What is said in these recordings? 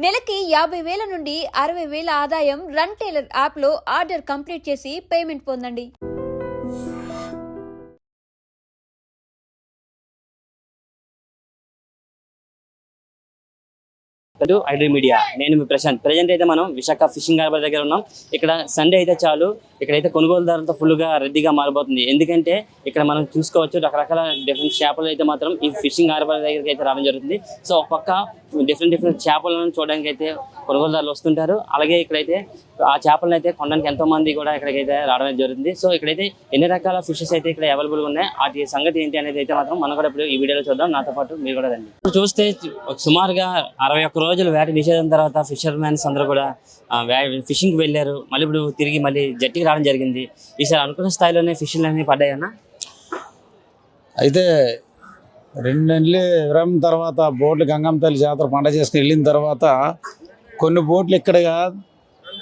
నెలకి 50,000 నుండి 60,000 ఆదాయం రన్ టైలర్ యాప్లో ఆర్డర్ కంప్లీట్ చేసి పేమెంట్ పొందండి. ఐడ్రీ మీడియా నేను మీ ప్రశాంత్. ప్రజెంట్ అయితే మనం విశాఖ ఫిషింగ్ హార్బర్ దగ్గర ఉన్నాం. ఇక్కడ సండే అయితే చాలు ఇక్కడైతే కొనుగోలుదారులతో ఫుల్గా రద్దీగా మారిపోతుంది. ఎందుకంటే ఇక్కడ మనం చూసుకోవచ్చు రకరకాల డిఫరెంట్ చేపలు అయితే మాత్రం ఈ ఫిషింగ్ హార్బర్ దగ్గరికి అయితే రావడం జరుగుతుంది. సో ఒక పక్క డిఫరెంట్ చేపలను చూడడానికి అయితే కొనుగోలుదారులు వస్తుంటారు. అలాగే ఇక్కడైతే ఆ చేపలను అయితే కొనడానికి ఎంతో మంది కూడా ఇక్కడికైతే రావడం జరుగుతుంది. సో ఇక్కడైతే ఎన్ని రకాల ఫిషెస్ అయితే ఇక్కడ అవైలబుల్గా ఉన్నాయి, వాటి సంగతి ఏంటి అనేది అయితే మాత్రం మనం కూడా ఇప్పుడు ఈ వీడియోలో చూద్దాం. నాతో పాటు మీరు కూడా రండి. చూస్తే సుమారుగా 61 రోజులు వేట నిషేధం తర్వాత ఫిషర్మెన్స్ అందరూ కూడా ఫిషింగ్కి వెళ్ళారు. మళ్ళీ ఇప్పుడు తిరిగి మళ్ళీ జట్టికి రావడం జరిగింది. ఈసారి అనుకున్న స్థాయిలోనే ఫిషింగ్లు అనేవి పడ్డాయన్నా. అయితే 2 నెలలు విరామం తర్వాత బోట్లు గంగమ్మ తల్లి జాతర పండగ చేసుకుని వెళ్ళిన తర్వాత కొన్ని బోట్లు ఇక్కడ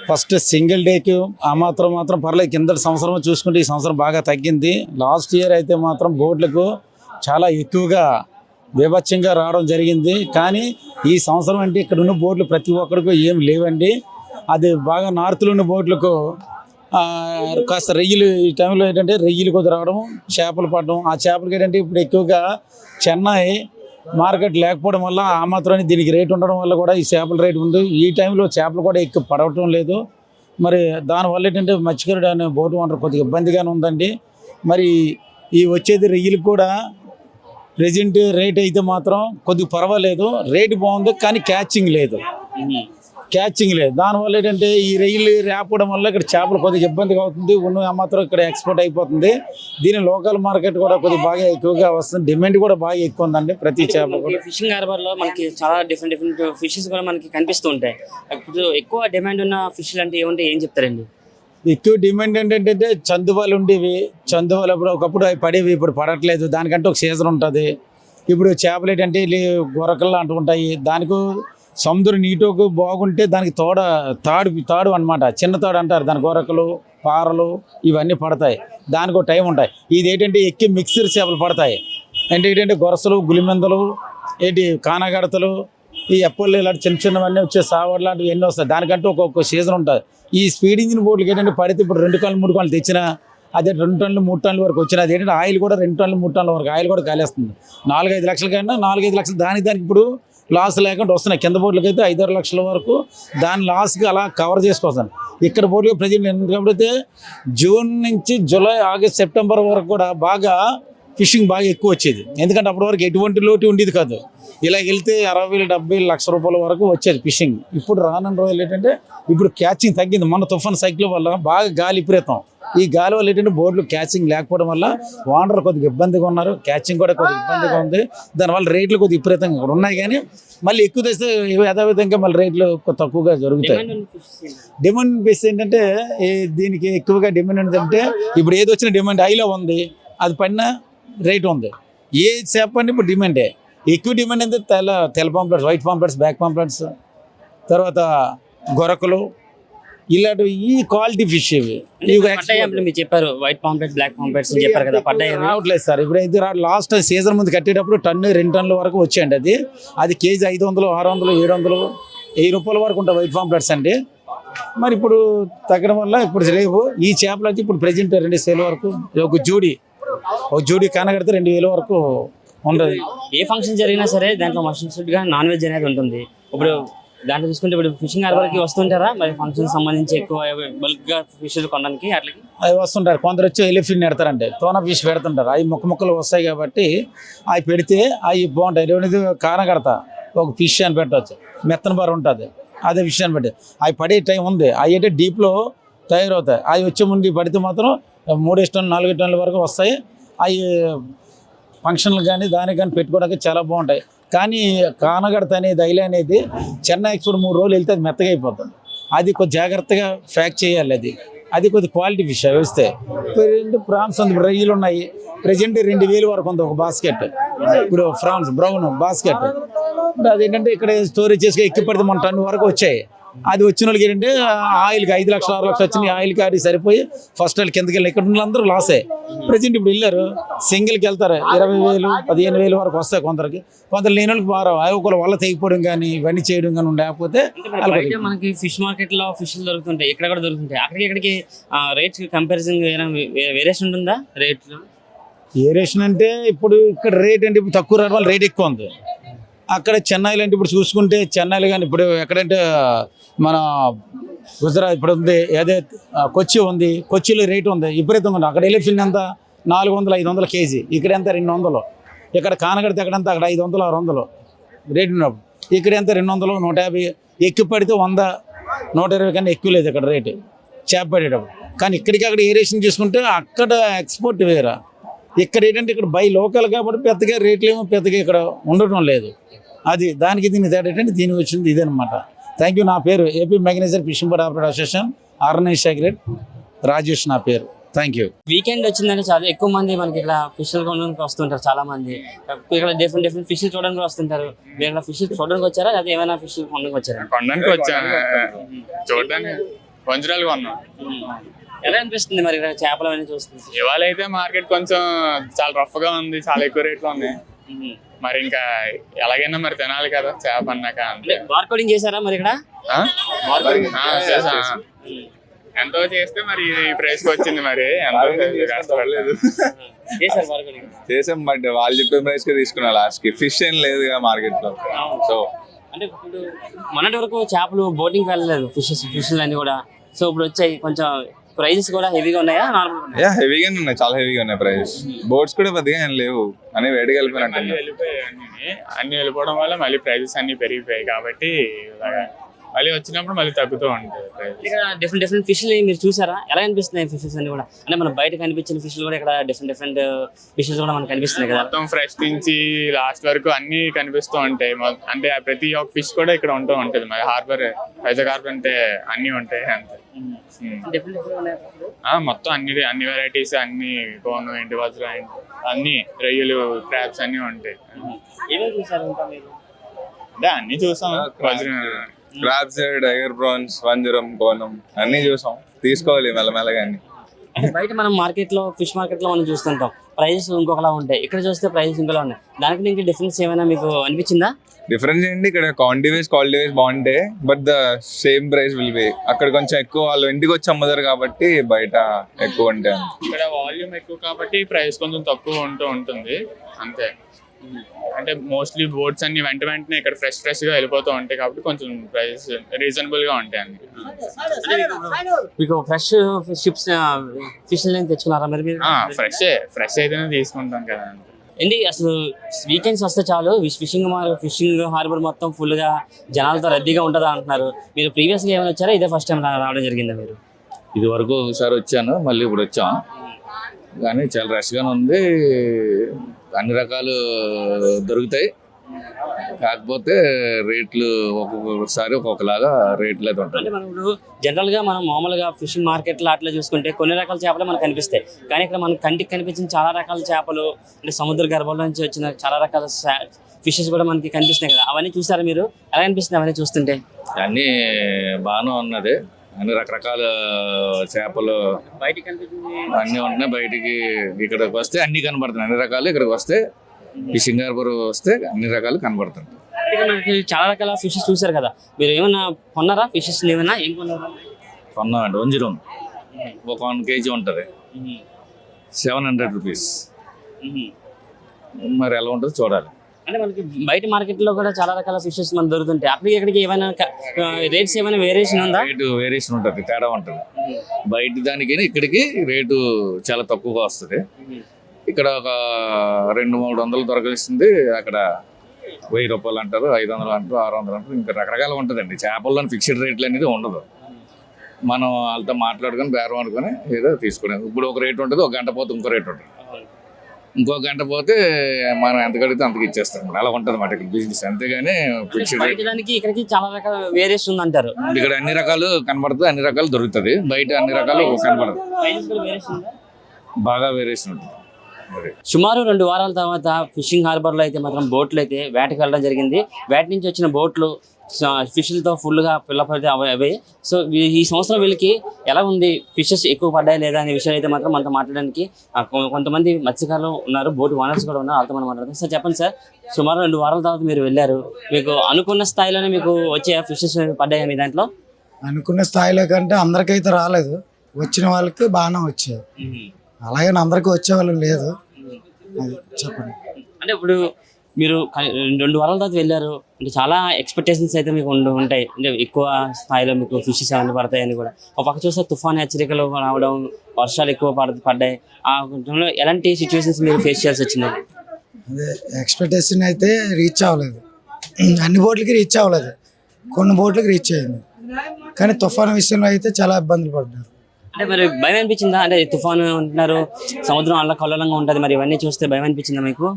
ఫస్ట్ సింగిల్ డేకి ఆ మాత్రం పర్లేదు. కిందటి సంవత్సరం చూసుకుంటే ఈ సంవత్సరం బాగా తగ్గింది. లాస్ట్ ఇయర్ అయితే మాత్రం బోట్లకు చాలా ఎక్కువగా బీభత్సంగా రావడం జరిగింది. కానీ ఈ సంవత్సరం అంటే ఇక్కడ ఉన్న బోట్లు ప్రతి ఒక్కరికి ఏం లేవండి. అది బాగా నార్త్లో ఉన్న బోట్లకు కాస్త రొయ్యలు ఈ టైంలో ఏంటంటే రొయ్యలు కొద్ది రావడం, చేపలు పడడం. ఆ చేపలకి ఏంటంటే ఇప్పుడు ఎక్కువగా చెన్నై మార్కెట్ లేకపోవడం వల్ల ఆ మాత్రాన్ని దీనికి రేటు ఉండడం వల్ల కూడా ఈ చేపల రేటు ఉంది. ఈ టైంలో చేపలు కూడా ఎక్కువ పడవటం లేదు. మరి దానివల్ల ఏంటంటే మత్స్యకారుడు అనే బోటు ఓనర్ కొద్దిగా ఇబ్బందిగానే ఉందండి. మరి ఈ వచ్చేది రొయ్యలు కూడా ప్రెజెంట్ రేట్ అయితే మాత్రం కొద్దిగా పర్వాలేదు, రేటు బాగుంది. కానీ క్యాచింగ్ లేదు. దానివల్ల ఏంటంటే ఈ రొయ్యలు రాకపోవడం వల్ల ఇక్కడ చేపలు కొద్దిగా ఇబ్బందిగా అవుతుంది. ఉన్న మాత్రం ఇక్కడ ఎక్స్పోర్ట్ అయిపోతుంది. దీని లోకల్ మార్కెట్ కూడా కొద్దిగా బాగా ఎక్కువగా వస్తుంది. డిమాండ్ కూడా బాగా ఎక్కువ ఉందండి ప్రతి చేప. ఫిషింగ్ హార్బర్ లో మనకి చాలా డిఫరెంట్ ఫిషెస్ కూడా మనకి కనిపిస్తూ ఉంటాయి. ఇప్పుడు ఎక్కువ డిమాండ్ ఉన్న ఫిష్లు అంటే ఏమంటే ఏం చెప్తారండి? ఎక్కువ డిమాండ్ ఏంటంటే చందువాలు ఉండేవి. చందువాలు అప్పుడు ఒకప్పుడు అవి పడేవి, ఇప్పుడు పడట్లేదు. దానికంటే ఒక సీజన్ ఉంటుంది. ఇప్పుడు చేపలు ఏంటంటే గొరకలు అంటూ ఉంటాయి. దానికి సముద్రం నీటికి బాగుంటే దానికి తాడు అనమాట, చిన్న తాడు అంటారు. దాని గొరకలు, పారలు ఇవన్నీ పడతాయి. దానికి ఒక టైం ఉంటాయి. ఇది ఏంటంటే ఎక్కి మిక్సర్ చేపలు పడతాయి. అంటే ఏంటంటే గొరసలు, గులిమెందలు, కానగడతలు, ఈ ఎప్పళ్ళు ఇలాంటి చిన్నవన్నీ వచ్చే సావర్ లాంటివి ఎన్ని వస్తాయి. దానికంటే ఒక్కొక్క సీజన్ ఉంటుంది. ఈ స్పీడ్ ఇంజిన్ బోట్లకి ఏంటంటే పడితే ఇప్పుడు 2 టన్నులు 3 టన్నులు తెచ్చినా అదే 2 టన్నులు 3 టన్నుల వరకు వచ్చినా అది ఏంటంటే ఆయిల్ కూడా 2 టన్నులు 3 టన్నుల వరకు ఆయిల్ కూడా కాలేస్తుంది. 4-5 లక్షల కన్నా 4-5 లక్షలు దానికి ఇప్పుడు లాస్ లేకుండా వస్తున్నాయి. కింద బోట్లకి అయితే 5-6 లక్షల వరకు దాని లాస్కి అలా కవర్ చేసుకోవస్తాను. ఇక్కడ బోట్లకి ప్రజెంట్ ఎందుకంటే జూన్ నుంచి జూలై, ఆగస్ట్, సెప్టెంబర్ వరకు కూడా బాగా ఫిషింగ్ బాగా ఎక్కువ వచ్చేది. ఎందుకంటే అప్పటి వరకు ఎటువంటి లోటు ఉండేది కాదు. ఇలా వెళ్తే 60,000, 70,000, లక్ష రూపాయల వరకు వచ్చేది ఫిషింగ్. ఇప్పుడు రానున్న రోజులు ఏంటంటే ఇప్పుడు క్యాచింగ్ తగ్గింది. మన తుఫాన్ సైకిల్ వల్ల బాగా గాలి విపరీతం. ఈ గాలి వల్ల ఏంటంటే బోర్డులు క్యాచింగ్ లేకపోవడం వల్ల ఓనర్లు కొద్దిగా ఇబ్బందిగా ఉన్నారు. క్యాచింగ్ కూడా కొద్దిగా ఇబ్బందిగా ఉంది. దానివల్ల రేట్లు కొద్దిగా విపరీతంగా ఉన్నాయి. కానీ మళ్ళీ ఎక్కువ తెస్తే యథావిధంగా మళ్ళీ రేట్లు తక్కువగా జరుగుతాయి. డిమాండ్ బేస్ ఏంటంటే దీనికి ఎక్కువగా డిమాండ్ ఏంటంటే ఇప్పుడు ఏది వచ్చిన డిమాండ్ హైలో ఉంది. అది పడిన రేటు ఉంది. ఏ చేప అంటే ఇప్పుడు డిమాండే. ఎక్కువ డిమాండ్ అంటే తెల్ల pamphlets, white pamphlets, black pamphlets, తర్వాత గొరకలు, ఇలాంటివి ఈ క్వాలిటీ ఫిష్ ఇవి మీరు చెప్పారు. వైట్ పాంప్లెట్, బ్లాక్ పాంప్లెట్స్ చెప్పారు కదా, పడ్డాయి రావట్లేదు సార్. ఇప్పుడు అయితే లాస్ట్ సీజన్ ముందు కట్టేటప్పుడు 1-2 టన్నుల వరకు వచ్చాయండి. అది కేజీ 500, 600, 700, 1000 రూపాయల వరకు ఉంటాయి వైట్ పాంప్లెట్స్ అండి. మరి ఇప్పుడు తగ్గడం వల్ల ఇప్పుడు రేపు ఈ చేపలు అయితే ఇప్పుడు ప్రెజెంట్ 2,000 వరకు ఒక జోడి కానగడితే 2,000 వరకు ఉండదు. ఏ ఫంక్షన్ జరిగినా సరే దాంట్లో మస్ట్గా నాన్ వెజ్ అనేది ఉంటుంది. ఇప్పుడు దాంట్లో చూసుకుంటే ఇప్పుడు ఫిషింగ్ హార్బర్కి వస్తుంటారా మరి ఫంక్షన్ సంబంధించి ఎక్కువ బల్క్గా ఫిష్ కొనడానికి? అట్లకి అవి వస్తుంటారు. కొందరు వచ్చి ఎలిఫిన్ పెడతారంటే తోన ఫిష్ పెడుతుంటారు. అవి ముక్కలు వస్తాయి కాబట్టి అవి పెడితే అవి బాగుంటాయి. రెండోది కానగడత ఒక ఫిష్ అని పెట్టవచ్చు, మెత్తన బార్ ఉంటుంది, అదే ఫిష్ అని పెట్టి అవి పడే టైం ఉంది. అవి అంటే డీప్లో తయారవుతాయి. అవి వచ్చే ముందు పడితే మాత్రం 3 టన్నులు 4 టన్నుల వరకు వస్తాయి. అవి ఫంక్షన్లు కానీ దానికి కానీ పెట్టుకోవడానికి చాలా బాగుంటాయి. కానీ కానగడత అనేది ఐలా అనేది చెన్నై ఎక్స్పోర్ట్ 3 రోజులు వెళ్తే అది మెత్తగా అయిపోతుంది. అది కొద్ది జాగ్రత్తగా ప్యాక్ చేయాలి. అది కొద్ది క్వాలిటీ ఫిష్ వేస్తే. ప్రాన్స్ ఉంది, రొయ్యలు ఉన్నాయి. ప్రెజెంట్ 2,000 వరకు ఉంది ఒక బాస్కెట్. ఇప్పుడు ఫ్రాన్స్ బ్రౌన్ బాస్కెట్. అదేంటంటే ఇక్కడ స్టోరేజ్ చేసుకుని ఎక్కి పడితే 1 టన్ను వరకు వచ్చాయి. అది వచ్చిన వాళ్ళకి ఏంటంటే ఆయిల్కి 5 లక్షలు 6 లక్షలు వచ్చినాయి, ఆయిల్ కాడి సరిపోయి ఫస్ట్ వాళ్ళు కిందకి వెళ్ళి ఇక్కడ ఉన్న అందరూ లాసే. ప్రజెంట్ ఇప్పుడు వెళ్ళారు సింగిల్కి వెళ్తారు 20,000 15,000 వరకు వస్తాయి కొందరికి, కొందరు లేని వాళ్ళకి బాగా ఒకరు వల్ల తెగిపోవడం కానీ ఇవన్నీ చేయడం కానీ లేకపోతే బయట మనకి ఫిష్ మార్కెట్ లో ఫిష్లు దొరుకుతుంటాయి, ఇక్కడ కూడా దొరుకుతుంటాయి. అక్కడికి ఇక్కడికి రేట్స్ కంపారిజన్ వేరియేషన్ ఉంటుందా రేట్? ఏరేషన్ అంటే ఇప్పుడు ఇక్కడ రేట్ అంటే ఇప్పుడు తక్కువ రేట్ వల్ల రేట్ ఎక్కువ ఉంది. అక్కడ చెన్నైలో అంటే ఇప్పుడు చూసుకుంటే చెన్నైలో కానీ ఇప్పుడు ఎక్కడంటే మన గుజరాత్ ఇప్పుడు ఉంది, ఏదే కొచ్చి ఉంది, కొచ్చిలో రేట్ ఉంది విపరీతంగా ఉంది. అక్కడ ఎలిఫిన్ ఎంత 400-500 కేజీ, ఇక్కడ ఎంత 200. ఇక్కడ కానగడితే ఎక్కడంతా అక్కడ 500-600 రేట్ ఉన్నప్పుడు, ఇక్కడ ఎంత 200 150, ఎక్కువ పడితే 100 120 కన్నా ఎక్కువ లేదు ఇక్కడ రేటు చేప పడేటప్పుడు. కానీ ఇక్కడికి అక్కడ ఏరేషన్ చూసుకుంటే అక్కడ ఎక్స్పోర్ట్ వేరా, ఇక్కడ ఏంటంటే ఇక్కడ బై లోకల్ కాబట్టి పెద్దగా రేట్లు ఏమో పెద్దగా ఇక్కడ ఉండటం లేదు. అది దానికి దీని తేడా ఏంటంటే దీనికి వచ్చింది ఇదనమాట. Thank you. నా పేరు AP mechanised fishing board operator association organise secretary Rajesh నా పేరు. Thank you. వీకెండ్ వచ్చిందంటే చాలా ఎక్కువ మంది మనకి ఇక్కడ ఫిష్లు కొనడానికి వస్తుంటారు చాలా మంది. ఇక్కడ డిఫరెంట్ ఫిష్లు చూడడానికి వస్తుంటారు. మీరు ఇక్కడ ఫిష్ చూడడానికి వచ్చారా లేదా ఏమైనా ఫిష్ కొనడానికి వచ్చారా? కొనడానికి వచ్చాను, చూడడానికి వంజరాలు కొన్నాం. ఎలా అనిపిస్తుంది మరి ఇక్కడ చేపలు అవన్నీ చూస్తుంది? ఇవాళ అయితే మార్కెట్ కొంచెం చాలా రఫ్ గా ఉంది, చాలా ఎక్కువ రేట్లు ఉన్నాయి. మరి ఇంకా ఎలాగైనా మరి తినాలి కదా చేప అన్నాక. బార్కోడింగ్ చేశారా మరి ఇక్కడ? ఎంతో చేస్తే మరి ఈ ప్రైస్ కి వచ్చింది. మరి ఎంతో కష్టపడలేదు. చేసాం, బట్ వాళ్ళు చెప్పే ప్రైస్ కి తీసుకున్నా లాస్ట్ కి. ఫిష్ ఏం లేదు మార్కెట్ లో. సో అంటే ఇప్పుడు మొన్నటి వరకు చేపలు బోటింగ్ వెళ్ళలేదు, ఫిష్ అన్ని కూడా. సో ఇప్పుడు వచ్చాయి, కొంచెం ప్రైజెస్ కూడా హెవీగా ఉన్నాయా నార్మల్? హెవీగానే ఉన్నాయి, చాలా హెవీగా ఉన్నాయి ప్రైస్. బోట్స్ కూడా పెద్దగా ఏం లేవు, అని వేడిగా వెళ్ళిపోయినట్టు. అన్ని వెళ్ళిపోవడం వల్ల మళ్ళీ ప్రైజెస్ అన్ని పెరిగిపోయాయి కాబట్టి మళ్ళీ వచ్చినప్పుడు మళ్ళీ తగ్గుతూ ఉంటుంది ప్రైస్. ఇక్కడ డిఫరెంట్ ఫిష్లు మీరు చూసారా? ఎలా అనిపిస్తున్నాయి ఫిషెస్ అన్ని కూడా? అంటే మన బయట కనిపించిన ఫిష్లు కూడా ఇక్కడ డిఫరెంట్ ఫిషెస్ కూడా మనకు కనిపిస్తున్నాయి కదా. మొత్తం ఫ్రెష్ నుంచి లాస్ట్ వరకు అన్ని కనిపిస్తూ ఉంటాయి. అంటే ప్రతి ఒక్క ఫిష్ కూడా ఇక్కడ ఉంటూ ఉంటుంది. మరి హార్బర్, వైజాగ్ హార్బర్ అంటే అన్ని ఉంటాయి అంతే. మొత్తం అన్ని వెరైటీస్, అన్ని కోను ఏంటి వజ్ర అన్ని రొయ్యలు, క్రాబ్స్ అన్ని ఉంటాయి. అంటే అన్ని చూసాం. క్రాబ్స్, టైగర్ ప్రాన్స్, వంజరం, కోనం అన్ని చూసాం. తీసుకోవాలి మెల్లమెల్లగా అన్ని. బయట మనం మార్కెట్ లో ఫిష్ మార్కెట్ లో మనం చూస్తుంటాం, ప్రైజెస్ ఇంకొకలా ఉంటాయి, ఇక్కడ చూస్తే ప్రైజెస్ ఇంకోలా ఉన్నాయి. దానికి దీనికి డిఫరెన్స్ ఏమైనా మీకు అనిపించిందా? డిఫరెన్స్ ఏంటి, ఇక్కడ క్వాంటిటీ వైజ్ క్వాలిటీ వైజ్ బాగుంటాయి, but the same price will be. అక్కడ కొంచెం ఎక్కువ వాళ్ళు ఇంటికి వచ్చి అమ్ముతారు కాబట్టి బయట ఎక్కువ ఉంటాయి. ఇక్కడ వాల్యూమ్ ఎక్కువ కాబట్టి ప్రైస్ కొంచెం తక్కువ ఉంటుంది అంతే. అంటే మోస్ట్లీ బోట్స్ అన్ని వెంటనే ఇక్కడ ఫ్రెష్ గా వెళ్ళిపోతూ ఉంటాయి కాబట్టి కొంచెం ప్రైస్ రీజనబుల్ గా ఉంటాయి అన్ని. మీకు ఫ్రెష్ షిప్స్ ఫిష్ తెచ్చుకున్నారా మరి మీరు? ఫ్రెష్ అయితేనే తీసుకుంటాం కదా. ఏంటి అసలు వీకెండ్స్ వస్తే చాలు ఫిషింగ్ హార్బర్ మొత్తం ఫుల్ గా జనాలతో రద్దీగా ఉంటుందా అంటున్నారు. మీరు ప్రీవియస్ గా ఏమైనా వచ్చారా? ఇదే ఫస్ట్ టైం రావడం జరిగిందా మీరు? ఇది వరకు ఒకసారి వచ్చాను, మళ్ళీ ఇప్పుడు వచ్చాం. కానీ చాలా రష్గానే ఉంది, అన్ని రకాలు దొరుకుతాయి. కాకపోతే రేట్లు ఒక్కొక్కసారి ఒక్కొక్కలాగా రేట్లు అయితే ఉంటాయి. అంటే మనం ఇప్పుడు జనరల్ గా మనం మామూలుగా ఫిషింగ్ మార్కెట్లో అట్లా చూసుకుంటే కొన్ని రకాల చేపలు మనకు కనిపిస్తాయి. కానీ ఇక్కడ మనకు కంటికి కనిపించిన చాలా రకాల చేపలు, అంటే సముద్ర గర్భంలో నుంచి వచ్చిన చాలా రకాల ఫిషెస్ కూడా మనకి కనిపిస్తున్నాయి కదా. అవన్నీ చూసారా మీరు? ఎలా అనిపిస్తుంది అవన్నీ చూస్తుంటే? అన్నీ బాగానే ఉన్నది, అన్ని రకరకాల చేపలు బయటికి కనిపిస్తుంది అన్నీ ఉంటున్నాయి. బయటికి ఇక్కడికి వస్తే అన్ని కనబడుతున్నాయి, అన్ని రకాలు ఇక్కడికి వస్తే ఫిషింగ్ హార్బర్ వస్తే అన్ని రకాలు కనబడుతుంది. మనకి చాలా రకాల ఫిషెస్ చూసారు కదా, మీరు ఏమన్నా కొన్నారా ఫిషెస్? ఏమన్నా ఏం కొన్నారా? కొన్నామండి, వంజరం ఒక 1 kg ఉంటుంది, 700 రూపీస్. మరి ఎలా ఉంటుందో చూడాలి. అంటే మనకి బయట మార్కెట్ లో కూడా చాలా రకాల ఫిషెస్ మనకు దొరుకుతుంటాయి. అక్కడికి ఇక్కడికి ఏమైనా రేట్స్ ఏమైనా వేరియేషన్ ఉందా? రేటు వేరియేషన్ ఉంటుంది, తేడా ఉంటుంది. బయట దానికి ఇక్కడికి రేటు చాలా తక్కువగా వస్తుంది. ఇక్కడ ఒక 200-300 దొరకస్తుంది, అక్కడ 1000 రూపాయలు అంటారు, 500 అంటారు, 600 అంటారు. ఇంకా రకరకాలుగా ఉంటుందండి. చేపల్లో ఫిక్స్డ్ రేట్లు అనేది ఉండదు. మనం వాళ్ళతో మాట్లాడుకొని బేరం ఆడుకొని ఏదో తీసుకునేది. ఇప్పుడు ఒక రేట్ ఉంటుంది, ఒక గంట పోతే ఇంకో రేట్ ఉంటుంది, ఇంకో గంట పోతే మనం ఎంత కడిగితే అంతకు ఇచ్చేస్తాం. అలా ఉంటుంది మాట ఇక్కడ బిజినెస్. అంతేగాని ఫిక్స్డ్ రేట్. ఇక్కడికి చాలా రకాల వేరియేషన్ ఉంది అంటారు. ఇక్కడ అన్ని రకాలు కనబడుతుంది, అన్ని రకాలు దొరుకుతుంది. బయట అన్ని రకాలు కనబడదు, బాగా వేరియేషన్ ఉంటుంది. సుమారు 2 వారాల తర్వాత ఫిషింగ్ హార్బర్ లో అయితే మాత్రం బోట్లు అయితే వేటకి వెళ్ళడం జరిగింది. వేట నుంచి వచ్చిన బోట్లు ఫిష్లతో ఫుల్గా ఫిల్అప్ అయితే అవి. సో ఈ సంవత్సరం వీళ్ళకి ఎలా ఉంది, ఫిషెస్ ఎక్కువ పడ్డాయి లేదా అనే విషయాలు అయితే మాత్రం మనతో మాట్లాడడానికి కొంతమంది మత్స్యకారులు ఉన్నారు, బోట్ ఓనర్స్ కూడా ఉన్నారు, వాళ్ళతో మనం మాట్లాడతాం. సార్ చెప్పండి సార్, సుమారు 2 వారాల తర్వాత మీరు వెళ్ళారు, మీకు అనుకున్న స్థాయిలోనే మీకు వచ్చే ఫిషెస్ పడ్డాయా మీ దాంట్లో? అనుకున్న స్థాయిలో కంటే అందరికైతే రాలేదు, వచ్చిన వాళ్ళకి బాగానే వచ్చాయి. అలాగే అందరికీ వచ్చే వాళ్ళకి లేదు. అది చెప్పండి. అంటే ఇప్పుడు మీరు 2 వారాల తర్వాత వెళ్ళారు అంటే చాలా ఎక్స్పెక్టేషన్స్ అయితే మీకు ఉంటాయి, అంటే ఎక్కువ స్థాయిలో మీకు ఫిషెస్ అవన్నీ పడతాయని కూడా. ఒక పక్క చూస్తే తుఫాన్ హెచ్చరికలు రావడం, వర్షాలు ఎక్కువ పడ్డాయి, ఆ టైంలో ఎలాంటి సిచ్యువేషన్స్ మీరు ఫేస్ చేయాల్సి వచ్చింది? అదే ఎక్స్పెక్టేషన్ అయితే రీచ్ అవ్వలేదు, అన్ని బోట్లకి రీచ్ అవ్వలేదు, కొన్ని బోట్లకి రీచ్ అయింది. కానీ తుఫాను విషయంలో అయితే చాలా ఇబ్బందులు పడ్డారు. అంటే మరి భయం అనిపించిందా? అంటే తుఫాను అంటున్నారు, సముద్రం అల్ల కల్లోలంగా ఉంటుంది, మరి ఇవన్నీ చూస్తే భయం అనిపించిందా మీకు?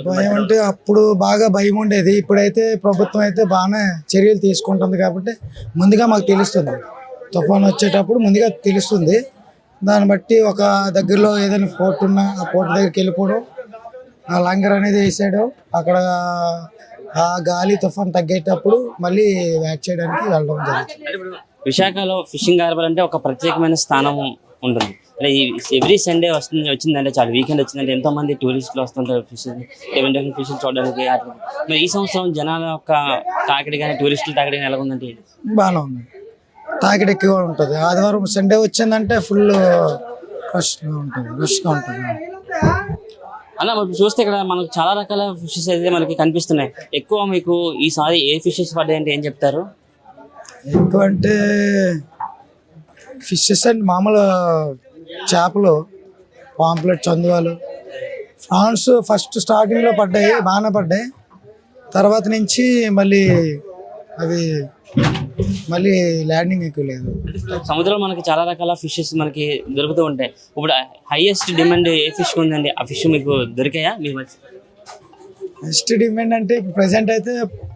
భయం అంటే అప్పుడు బాగా భయం ఉండేది, ఇప్పుడైతే ప్రభుత్వం అయితే బాగానే చర్యలు తీసుకుంటుంది కాబట్టి ముందుగా మాకు తెలుస్తుంది. తుఫాను వచ్చేటప్పుడు ముందుగా తెలుస్తుంది, దాన్ని బట్టి ఒక దగ్గరలో ఏదైనా పోర్ట్ ఉన్నా ఆ పోర్ట్ దగ్గరికి వెళ్ళిపోవడం, ఆ లంగర్ అనేది వేసేయడం, అక్కడ ఆ గాలి తుఫాన్ తగ్గేటప్పుడు మళ్ళీ వ్యాక్ చేయడానికి వెళ్ళడం జరుగుతుంది. అంటే ఇప్పుడు విశాఖలో ఫిషింగ్ హార్బర్ అంటే ఒక ప్రత్యేకమైన స్థానం ఉంటుంది. అంటే ఎవ్రీ సండే వచ్చిందంటే చాలు, వీకెండ్ వచ్చిందంటే ఎంతో మంది టూరిస్టులు వస్తుంటారు డిఫరెంట్ ఫిష్ చూడడానికి. మరి ఈ సంవత్సరం జనాల యొక్క తాకిడి కానీ టూరిస్టులు తాకిడి కానీ ఎలా ఉందంటే? బాగానే ఉంది, తాకిడి ఎక్కువ ఉంటుంది. ఆదివారం సండే వచ్చిందంటే ఫుల్ రష్గా ఉంటుంది. అలా మనం చూస్తే ఇక్కడ మనకు చాలా రకాల ఫిషెస్ అయితే మనకి కనిపిస్తున్నాయి. ఎక్కువ మీకు ఈసారి ఏ ఫిషెస్ పడ్డాయి అంటే ఏం చెప్తారు? ఎక్కువ అంటే ఫిషెస్ అండ్ మామూలు చేపలు, పాంప్లెట్, చందువాలు, ఫ్రాన్స్ ఫస్ట్ స్టార్టింగ్లో పడ్డాయి, బాగానే పడ్డాయి. తర్వాత నుంచి మళ్ళీ అవి మళ్ళీ ల్యాండింగ్ ఎక్కువ లేదు. సముద్రంలో మనకి చాలా రకాల ఫిషెస్ మనకి దొరుకుతూ ఉంటాయి. ఇప్పుడు హైయెస్ట్ డిమాండ్ ఏ ఫిష్ ఉందండి? ఆ ఫిష్ మీకు దొరికాయా? మీ నెక్స్ట్ డిమాండ్ అంటే ఇప్పుడు ప్రెసెంట్ అయితే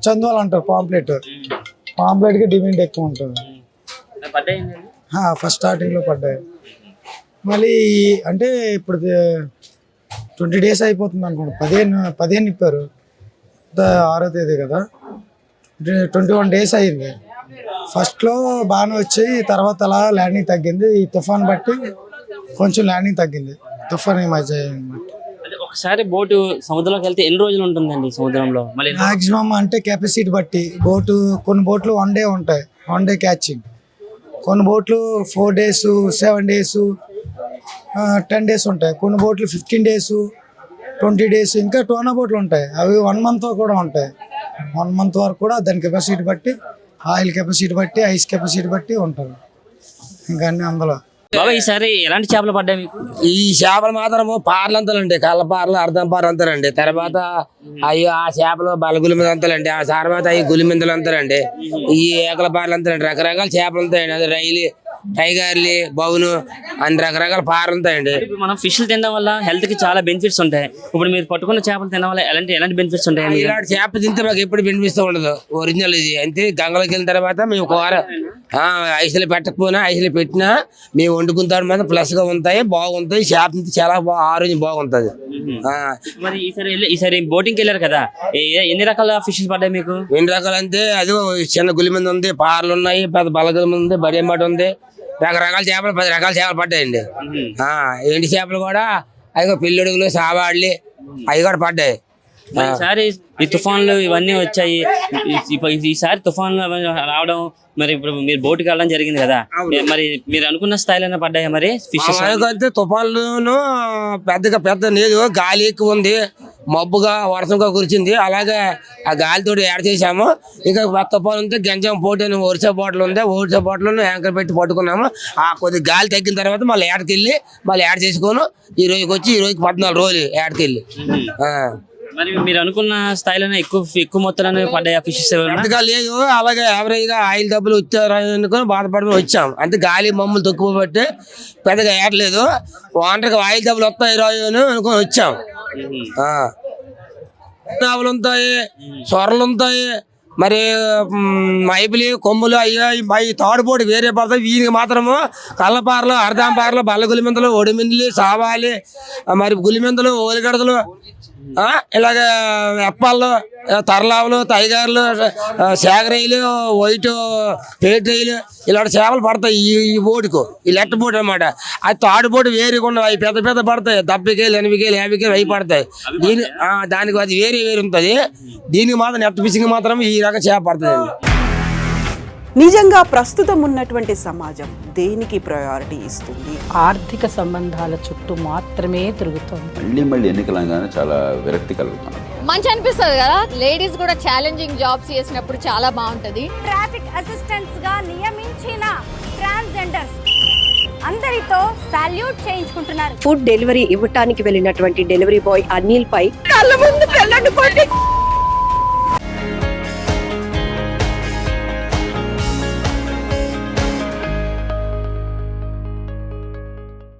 చందువాలు అంటారు, పాంప్లెట్కి డిమాండ్ ఎక్కువ ఉంటుంది. ఫస్ట్ స్టార్టింగ్లో పడ్డాయి, మళ్ళీ అంటే ఇప్పుడు 20 days అయిపోతుంది అనుకోండి, 15 ఇప్పారు, 6వ తేదీ కదా, 21 days అయ్యింది. ఫస్ట్లో బాగానే వచ్చాయి, తర్వాత అలా ల్యాండింగ్ తగ్గింది. ఈ తుఫాన్ బట్టి కొంచెం ల్యాండింగ్ తగ్గింది, తుఫాన్ బట్టి. ఒకసారి బోటు సముద్రంలోకి వెళ్తే ఎన్ని రోజులు ఉంటుందండి సముద్రంలో? మళ్ళీ మాక్సిమం అంటే కెపాసిటీ బట్టి బోటు, కొన్ని బోట్లు 1 day ఉంటాయి, 1 day క్యాచింగ్. కొన్ని బోట్లు 4 days, 7 days, 10 days ఉంటాయి. కొన్ని బోట్లు 15 days, 20 days, ఇంకా టోనా బోట్లు ఉంటాయి, అవి 1 month కూడా ఉంటాయి. 1 month వరకు కూడా దాని కెపాసిటీ బట్టి, ఆయిల్ కెపాసిటీ బట్టి, ఐస్ కెపాసిటీ బట్టి ఉంటారు. ఇంకా అన్ని అందులో. బాబా ఈసారి ఎలాంటి చేపలు పడ్డాయి మీకు? ఈ చేపలు మాత్రము పార్లంతలండి, కళ్ళపార్లు, అర్ధం పార్లు అంతారండి. తర్వాత అయ్యి ఆ చేపలు బలగులిమిందలు అంతారండి, ఆ తర్వాత అవి గులిమిందలు అంతారండి, ఈ ఏకల పార్లు అంతారండి. రకరకాల చేపలు ఉంటాయండి, అది రైలు, టైగర్లు, బౌను, అన్ని రకరకాల పార్లు ఉంటాయండి. ఇప్పుడు మనం ఫిష్లు తినడం వల్ల హెల్త్ కి చాలా బెనిఫిట్స్ ఉంటాయి. ఇప్పుడు మీరు పట్టుకున్న చేపలు తినడం వల్ల ఎలాంటి బెనిఫిట్స్ ఉంటాయి? ఇలాంటి చేప తింటే మాకు ఎప్పుడు బెనిఫిట్ ఉండదు, ఒరిజినల్ ఇది. అంతే గంగలోకి వెళ్ళిన తర్వాత మేము ఒక వారం ఐసులు పెట్టకపోయినా, ఐసులు పెట్టినా మేము వండుకుంటాం మీద ప్లస్ గా ఉంటాయి, బాగుంటాయి. చేప తింటే చాలా ఆరోగ్యం బాగుంటది. మరి ఈసారి బోటింగ్కి వెళ్ళారు కదా, ఎన్ని రకాల ఫిషెస్ పడ్డాయి మీకు? ఎన్ని రకాలు అంటే అది చిన్న గులిమంది ఉంది, పార్లు ఉన్నాయి, పెద్ద బలగులిమంది ఉంది, బడియమాట ఉంది, రకరకాల చేపలు 10 రకాల చేపలు పడ్డాయండి. ఎండి చేపలు కూడా అవి పిల్లడుగులు, సావాళ్ళు అవి కూడా పడ్డాయి. ఈసారి ఈ తుఫాన్లు ఇవన్నీ వచ్చాయి, ఈసారి తుఫాన్లు రావడం, మరి ఇప్పుడు మీరు బోటుకి వెళ్ళడం జరిగింది కదా, మరి మీరు అనుకున్న స్థాయిలోనే పడ్డాయి మరి ఫిషెస్? అయితే తుఫాన్లు పెద్ద లేదు, గాలి ఎక్కువ ఉంది, మబ్బుగా వర్షంగా కురిచింది. అలాగే ఆ గాలితో యాడ్ చేసాము. ఇంకా తుఫాన్ ఉంటే గంజం పోటీ అని ఒరిసే బాటిల్ ఉంది, ఒరిసే బాటిల్ యాంకర్ పెట్టి పట్టుకున్నాము. ఆ కొద్ది గాలి తగ్గిన తర్వాత మళ్ళీ ఏడకి వెళ్ళి మళ్ళీ యాడ్ చేసుకోను. ఈ రోజుకి వచ్చి ఈ రోజుకి 14 రోజులు ఏడకి వెళ్ళి. మరి మీరు అనుకున్న స్థాయిలోనే ఎక్కువ మొత్తంలోనే పడ్డాయి ఫిషెస్? అంతగా లేదు, అలాగే యావరేజ్ గా ఆయిల్ డబ్బులు వచ్చారనుకుని బాధపడుకుని వచ్చాం. అంటే గాలి మమ్మల్ని తక్కువ బట్టి పెద్దగా ఏడలేదు. వాటర్కి ఆయిల్ డబ్బులు వస్తాయి అనుకుని వచ్చాం. నావలు ఉంటాయి, సొరలు ఉంటాయి, మరి మైపులి, కొమ్ములు, అవి తాడుపోటు వేరే పడతాయి. వీనికి మాత్రము కళ్ళపారలు, అర్ధంపారలు, బల్ల గులిమెంతలు, ఒడిమిందులు, సావాలి, మరి గులిమెంతలు, ఓలిగడతలు, ఇలాగ ఎప్పాలు, తరలావులు, టైగర్లు, శాగరీలు, వైట్ పేట్రీలు ఇలాంటి చేపలు పడతాయి ఈ బోటుకు. ఈ లెట్ట బోటు అనమాట. అది తాడు బోటు వేరుగా ఉండవు, అవి పెద్ద పెద్ద పడతాయి. 70 కేలు, 80 కేలు, 50 కేలు అవి పడతాయి. దానికి అది వేరే ఉంటుంది. దీనికి మాత్రం నెట్ ఫిషింగ్ మాత్రం ఈ రకం చేప పడుతుంది. నిజంగా ప్రస్తుతం ఉన్నటువంటి సమాజం దేనికి ప్రయారిటీ ఇస్తుంది? ఆర్థిక సంబంధాల చుట్టూ మాత్రమే తిరుగుతుంది. మళ్ళీ ఎన్నికలంగానే చాలా విరక్తి కలుగుతాను. మంచి అనిపిస్తుంది కదా, లేడీస్ కూడా ఛాలెంజింగ్ జాబ్స్ చేసినప్పుడు చాలా బాగుంటది. ట్రాఫిక్ అసిస్టెంట్స్ గా నియమించిన ట్రాన్స్జెండర్స్ అందరితో సాల్యూట్ చేయించుకుంటున్నారు. ఫుడ్ డెలివరీ ఇవ్వటానికి వెళ్ళినటువంటి డెలివరీ బాయ్ అనిల్ పై కళ్ళ ముందు